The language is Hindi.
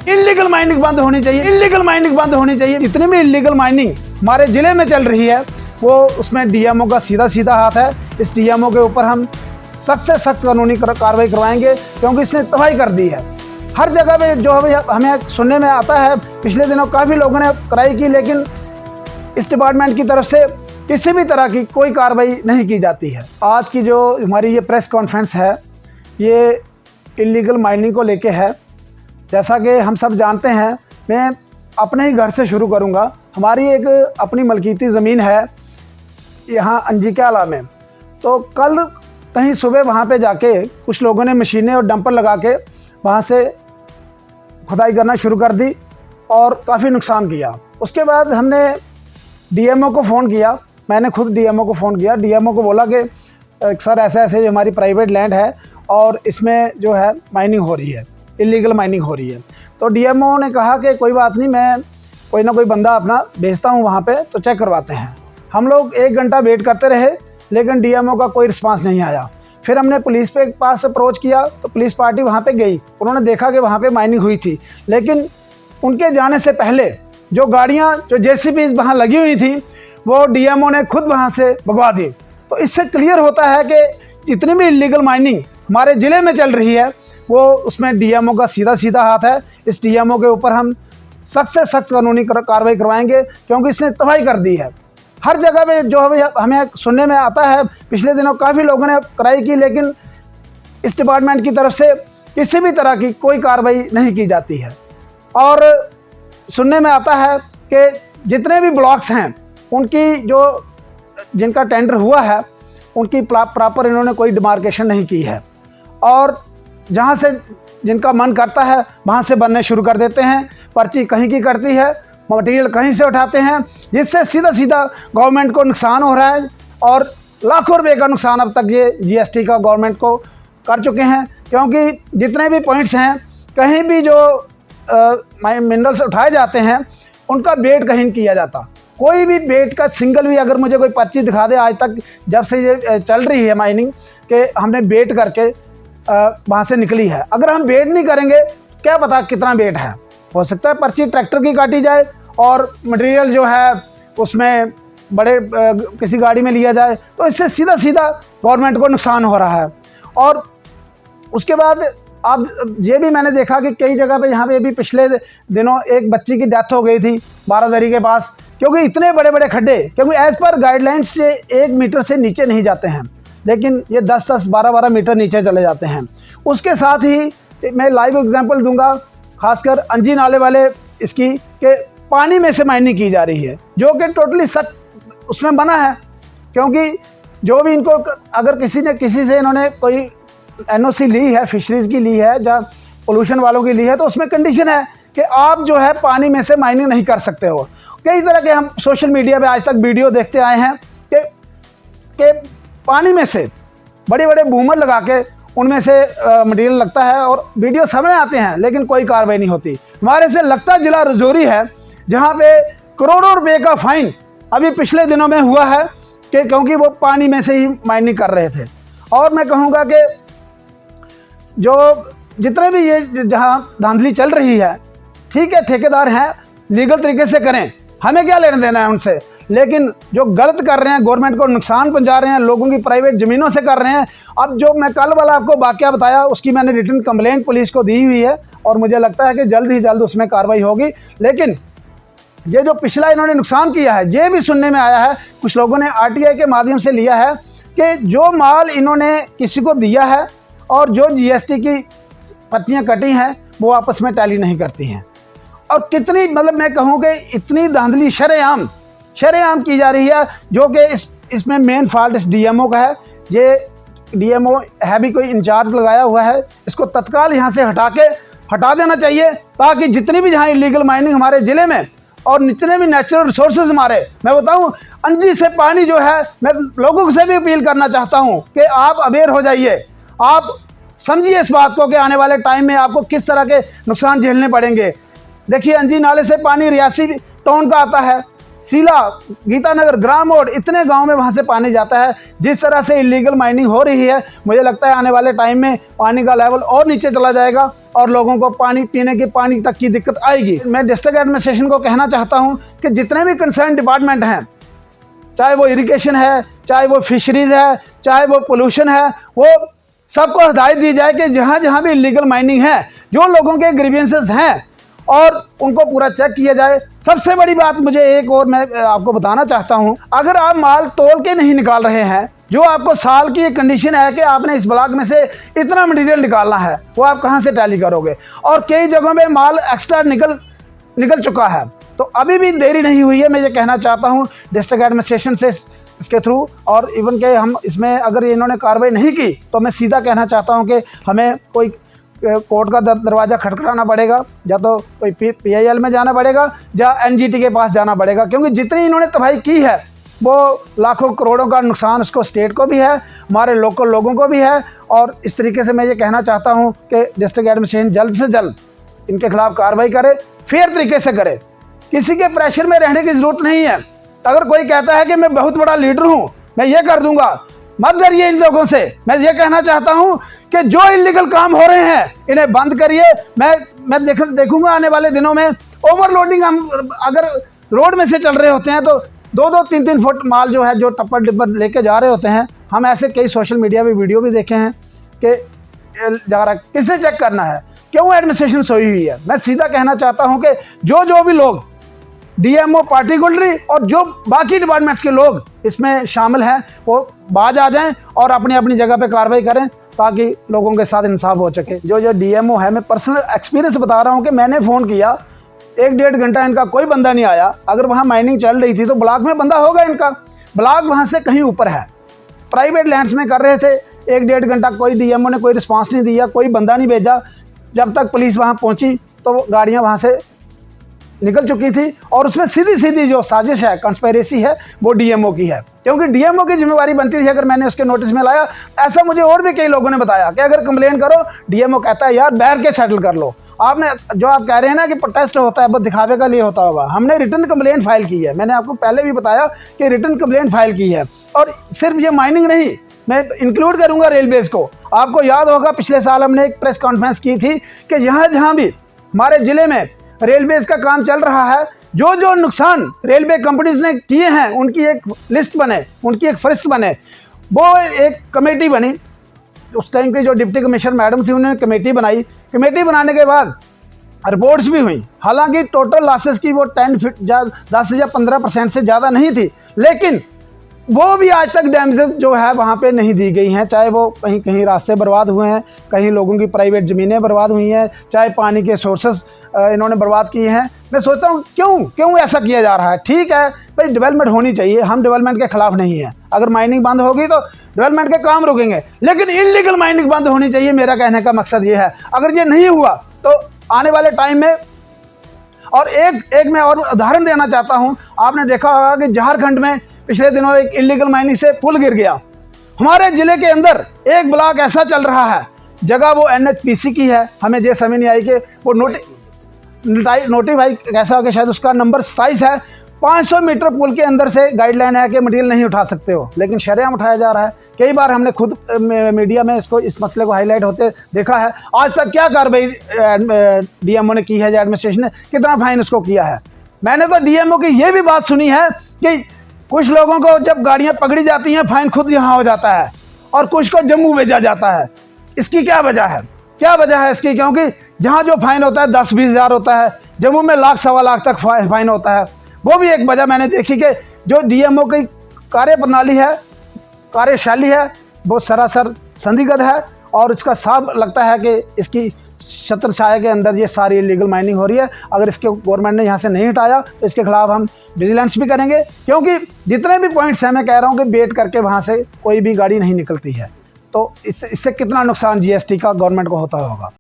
इलीगल माइनिंग बंद होनी चाहिए, इलीगल माइनिंग बंद होनी चाहिए। जितनी भी इलीगल माइनिंग हमारे ज़िले में चल रही है वो उसमें डीएमओ का सीधा हाथ है। इस डीएमओ के ऊपर हम सख्त से सख्त कानूनी कार्रवाई करवाएंगे, क्योंकि इसने तबाही कर दी है। हर जगह पे जो हमें सुनने में आता है, पिछले दिनों काफ़ी लोगों ने कार्रवाई की, लेकिन इस डिपार्टमेंट की तरफ से किसी भी तरह की कोई कार्रवाई नहीं की जाती है। आज की जो हमारी ये प्रेस कॉन्फ्रेंस है ये इलीगल माइनिंग को लेके है। जैसा कि हम सब जानते हैं, मैं अपने ही घर से शुरू करूंगा। हमारी एक अपनी मलकीती ज़मीन है यहाँ अंजिक्याला में। तो कल कहीं सुबह वहाँ पे जाके कुछ लोगों ने मशीनें और डंपर लगा के वहाँ से खुदाई करना शुरू कर दी और काफ़ी नुकसान किया। उसके बाद हमने डीएमओ को फ़ोन किया, मैंने खुद डीएमओ को फ़ोन किया। डीएमओ को बोला कि सर ऐसे ऐसे हमारी प्राइवेट लैंड है और इसमें जो है माइनिंग हो रही है, इलीगल माइनिंग हो रही है। तो डीएमओ ने कहा कि कोई बात नहीं, मैं कोई ना कोई बंदा अपना भेजता हूँ वहाँ पे, तो चेक करवाते हैं। हम लोग 1 घंटा वेट करते रहे, लेकिन डीएमओ का कोई रिस्पांस नहीं आया। फिर हमने पुलिस पे पास अप्रोच किया, तो पुलिस पार्टी वहाँ पे गई। उन्होंने देखा कि वहाँ पे माइनिंग हुई थी, लेकिन उनके जाने से पहले जो गाड़ियाँ जो जेसीबी वहाँ लगी हुई थी वो डीएमओ ने खुद वहाँ से भगवा दी। तो इससे क्लियर होता है कि जितनी भी इलीगल माइनिंग हमारे ज़िले में चल रही है वो उसमें डीएमओ का सीधा हाथ है। इस डीएमओ के ऊपर हम सख्त से सख्त कानूनी कार्रवाई करवाएंगे, क्योंकि इसने तबाही कर दी है। हर जगह पे जो हमें सुनने में आता है, पिछले दिनों काफ़ी लोगों ने कार्रवाई की, लेकिन इस डिपार्टमेंट की तरफ से किसी भी तरह की कोई कार्रवाई नहीं की जाती है। और सुनने में आता है कि जितने भी ब्लॉक्स हैं उनकी जो जिनका टेंडर हुआ है उनकी प्रॉपर इन्होंने कोई डिमार्केशन नहीं की है, और जहाँ से जिनका मन करता है वहाँ से बनने शुरू कर देते हैं। पर्ची कहीं की करती है, मटेरियल कहीं से उठाते हैं, जिससे सीधा गवर्नमेंट को नुकसान हो रहा है। और लाखों रुपए का नुकसान अब तक ये जीएसटी का गवर्नमेंट को कर चुके हैं, क्योंकि जितने भी पॉइंट्स हैं कहीं भी जो मिनरल्स उठाए जाते हैं उनका वेट कहीं नहीं किया जाता। कोई भी वेट का सिंगल भी अगर मुझे कोई पर्ची दिखा दे आज तक, जब से ये चल रही है माइनिंग, कि हमने वेट करके वहाँ से निकली है। अगर हम वेट नहीं करेंगे क्या पता कितना वेट है। हो सकता है पर्ची ट्रैक्टर की काटी जाए और मटेरियल जो है उसमें बड़े किसी गाड़ी में लिया जाए, तो इससे सीधा गवर्नमेंट को नुकसान हो रहा है। और उसके बाद अब ये भी मैंने देखा कि कई जगह पे यहाँ पे भी पिछले दिनों एक बच्ची की डेथ हो गई थी बारादरी के पास, क्योंकि इतने बड़े खड्डे, क्योंकि एज़ पर गाइडलाइंस से 1 मीटर से नीचे नहीं जाते हैं, लेकिन ये 10-10, 12-12 मीटर नीचे चले जाते हैं। उसके साथ ही मैं लाइव एग्जांपल दूंगा, खासकर अंजी नाले वाले इसकी, कि पानी में से माइनिंग की जा रही है, जो कि टोटली सच उसमें बना है। क्योंकि जो भी इनको अगर किसी से इन्होंने कोई एनओसी ली है, फिशरीज़ की ली है या पोल्यूशन वालों की ली है, तो उसमें कंडीशन है कि आप जो है पानी में से माइनिंग नहीं कर सकते हो। कई तरह के हम सोशल मीडिया पे आज तक वीडियो देखते आए हैं कि पानी में से बड़े बूमर लगा के उनमें से मटेरियल लगता है और वीडियो सामने आते हैं, लेकिन कोई कार्रवाई नहीं होती। हमारे से लगता जिला रजौरी है, जहाँ पे करोड़ों रुपए का फाइन अभी पिछले दिनों में हुआ है कि क्योंकि वो पानी में से ही माइनिंग कर रहे थे। और मैं कहूँगा कि जो जितने भी ये जहाँ धांधली चल रही है, ठीक है, ठेकेदार हैं, लीगल तरीके से करें, हमें क्या लेना देना है उनसे, लेकिन जो गलत कर रहे हैं, गवर्नमेंट को नुकसान पहुंचा रहे हैं, लोगों की प्राइवेट ज़मीनों से कर रहे हैं। अब जो मैं कल वाला आपको वाकया बताया, उसकी मैंने रिटन कंप्लेंट पुलिस को दी हुई है और मुझे लगता है कि जल्द ही जल्द उसमें कार्रवाई होगी। लेकिन ये जो पिछला इन्होंने नुकसान किया है, ये भी सुनने में आया है, कुछ लोगों ने आरटीआई के माध्यम से लिया है कि जो माल इन्होंने किसी को दिया है और जो जीएसटी की पर्चियाँ कटी हैं वो आपस में टैली नहीं करती हैं। और कितनी, मतलब मैं कहूँ कि इतनी धांधली शरेआम की जा रही है, जो कि इसमें मेन फॉल्ट इस डीएमओ का है। ये डीएमओ है भी कोई इंचार्ज लगाया हुआ है, इसको तत्काल यहाँ से हटा देना चाहिए, ताकि जितनी भी जहाँ इलीगल माइनिंग हमारे ज़िले में और जितने भी नेचुरल रिसोर्सेज हमारे, मैं बताऊँ अंजी से पानी जो है, मैं लोगों से भी अपील करना चाहता हूँ कि आप अवेयर हो जाइए, आप समझिए इस बात को कि आने वाले टाइम में आपको किस तरह के नुकसान झेलने पड़ेंगे। देखिए अंजी नाले से पानी 83 टाउन का आता है, सीला, गीतानगर, ग्राम मोड़, इतने गांव में वहां से पानी जाता है। जिस तरह से इलीगल माइनिंग हो रही है, मुझे लगता है आने वाले टाइम में पानी का लेवल और नीचे चला जाएगा और लोगों को पानी पीने के पानी तक की दिक्कत आएगी। मैं डिस्ट्रिक्ट एडमिनिस्ट्रेशन को कहना चाहता हूं कि जितने भी कंसर्न डिपार्टमेंट हैं, चाहे वो इरिगेशन है, चाहे वो फिशरीज है, चाहे वो पोल्यूशन है, वो सबको हिदायत दी जाए कि जहाँ जहाँ भी इलीगल माइनिंग है, जो लोगों के ग्रीवियंसेस हैं, और उनको पूरा चेक किया जाए। सबसे बड़ी बात मुझे एक और मैं आपको बताना चाहता हूं, अगर आप माल तोल के नहीं निकाल रहे हैं, जो आपको साल की एक कंडीशन है कि आपने इस ब्लॉक में से इतना मटेरियल निकालना है, वो आप कहां से टैली करोगे? और कई जगहों में माल एक्स्ट्रा निकल चुका है, तो अभी भी देरी नहीं हुई है। मैं ये कहना चाहता हूँ डिस्ट्रिक्ट एडमिनिस्ट्रेशन से इसके थ्रू, और इवन के हम इसमें अगर इन्होंने कार्रवाई नहीं की तो मैं सीधा कहना चाहता हूँ कि हमें कोई कोर्ट का दरवाज़ा खटखटाना पड़ेगा, या तो कोई PIL में जाना पड़ेगा, या NGT के पास जाना पड़ेगा, क्योंकि जितनी इन्होंने तबाही की है वो लाखों करोड़ों का नुकसान उसको स्टेट को भी है, हमारे लोकल लोगों को भी है। और इस तरीके से मैं ये कहना चाहता हूँ कि डिस्ट्रिक्ट एडमिनिस्ट्रेशन जल्द से जल्द इनके खिलाफ कार्रवाई करे, फेयर तरीके से करे। किसी के प्रेशर में रहने की ज़रूरत नहीं है। अगर कोई कहता है कि मैं बहुत बड़ा लीडर हूँ, मैं ये कर दूंगा, मत डरिए इन लोगों से। मैं ये कहना चाहता हूं कि जो इलीगल काम हो रहे हैं इन्हें बंद करिए। मैं देखूंगा आने वाले दिनों में ओवरलोडिंग, हम अगर रोड में से चल रहे होते हैं तो 2-2, 3-3 फुट माल जो है, जो टप्पर डिब्बर लेके जा रहे होते हैं, हम ऐसे कई सोशल मीडिया पे वीडियो भी देखे हैं कि जा रहा है। किसने चेक करना है? क्यों एडमिनिस्ट्रेशन सोई हुई है? मैं सीधा कहना चाहता हूँ कि जो भी लोग DMO पार्टिकुलरली और जो बाकी डिपार्टमेंट्स के लोग इसमें शामिल हैं, वो बाज आ जाएं और अपनी अपनी जगह पे कार्रवाई करें, ताकि लोगों के साथ इंसाफ हो सके। जो DMO है, मैं पर्सनल एक्सपीरियंस बता रहा हूं कि मैंने फ़ोन किया, 1-1.5 घंटा इनका कोई बंदा नहीं आया। अगर वहां माइनिंग चल रही थी तो ब्लॉक में बंदा होगा इनका, ब्लॉक वहां से कहीं ऊपर है, प्राइवेट लैंड्स में कर रहे थे। 1-1.5 घंटा कोई DMO ने कोई रिस्पॉन्स नहीं दिया, कोई बंदा नहीं भेजा। जब तक पुलिस वहाँ पहुँची तो गाड़ियाँ वहाँ से निकल चुकी थी, और उसमें सीधी जो साजिश है, कंस्पिरेसी है, वो DMO की है, क्योंकि DMO की जिम्मेवारी बनती थी। अगर मैंने उसके नोटिस में लाया, ऐसा मुझे और भी कई लोगों ने बताया कि अगर कंप्लेन करो, DMO कहता है यार बैठ के सेटल कर लो। आपने जो आप कह रहे हैं ना कि प्रोटेस्ट होता है, बस दिखावे का लिए होता होगा, हमने रिटर्न कंप्लेंट फाइल की है। मैंने आपको पहले भी बताया कि रिटर्न कंप्लेंट फाइल की है। और सिर्फ ये माइनिंग नहीं, मैं इंक्लूड करूंगा रेलवेज को। आपको याद होगा पिछले साल हमने एक प्रेस कॉन्फ्रेंस की थी कि जहाँ भी हमारे ज़िले में रेलवेज का काम चल रहा है, जो नुकसान रेलवे कंपनीज ने किए हैं, उनकी एक लिस्ट बने, उनकी एक फहरिस्त बने। वो एक कमेटी बनी, उस टाइम की जो डिप्टी कमिश्नर मैडम थी, उन्होंने कमेटी बनाई। कमेटी बनाने के बाद रिपोर्ट्स भी हुई। हालांकि टोटल लॉसेस की वो 10 या 15% से ज़्यादा नहीं थी, लेकिन वो भी आज तक डैमेजेस जो है वहाँ पे नहीं दी गई हैं। चाहे वो कहीं कहीं रास्ते बर्बाद हुए हैं, कहीं लोगों की प्राइवेट ज़मीनें बर्बाद हुई हैं, चाहे पानी के सोर्सेस इन्होंने बर्बाद किए हैं। मैं सोचता हूँ क्यों ऐसा किया जा रहा है। ठीक है भाई, डेवलपमेंट होनी चाहिए, हम डेवलपमेंट के खिलाफ नहीं हैं। अगर माइनिंग बंद होगी तो डेवलपमेंट के काम रुकेंगे, लेकिन इलीगल माइनिंग बंद होनी चाहिए। मेरा कहने का मकसद ये है। अगर ये नहीं हुआ तो आने वाले टाइम में, और एक मैं और उदाहरण देना चाहता हूँ। आपने देखा होगा कि झारखंड में पिछले दिनों एक इलीगल माइनिंग से पुल गिर गया। हमारे ज़िले के अंदर एक ब्लॉक ऐसा चल रहा है, जगह वो NHPC की है, हमें ये समझ नहीं आई कि वो नोटिफाई कैसा हो कि शायद उसका नंबर 27 है। 500 मीटर पुल के अंदर से गाइडलाइन है कि मटेरियल नहीं उठा सकते हो, लेकिन शरेआम उठाया जा रहा है। कई बार हमने खुद मीडिया में इस मसले को हाईलाइट होते देखा है। आज तक क्या कार्रवाई DMO ने की है, या एडमिनिस्ट्रेशन ने कितना फाइन उसको किया है? मैंने तो DMO की ये भी बात सुनी है कि कुछ लोगों को जब गाड़ियां पकड़ी जाती हैं, फाइन खुद यहाँ हो जाता है, और कुछ को जम्मू भेजा जाता है। इसकी क्या वजह है? क्या वजह है इसकी? क्योंकि जहाँ जो फाइन होता है 10-20 हज़ार होता है, जम्मू में 1,00,000-1.25 लाख तक फाइन होता है। वो भी एक वजह मैंने देखी कि जो DMO की कार्य प्रणाली है, कार्यशैली है, वो सरासर संदिग्ध है, और इसका साफ लगता है कि इसकी छत्र छाया के अंदर ये सारी इलीगल माइनिंग हो रही है। अगर इसके गवर्नमेंट ने यहाँ से नहीं हटाया तो इसके खिलाफ हम विजिलेंस भी करेंगे, क्योंकि जितने भी पॉइंट्स हैं, मैं कह रहा हूँ कि बेट करके वहाँ से कोई भी गाड़ी नहीं निकलती है। तो इससे कितना नुकसान GST का गवर्नमेंट को होता होगा।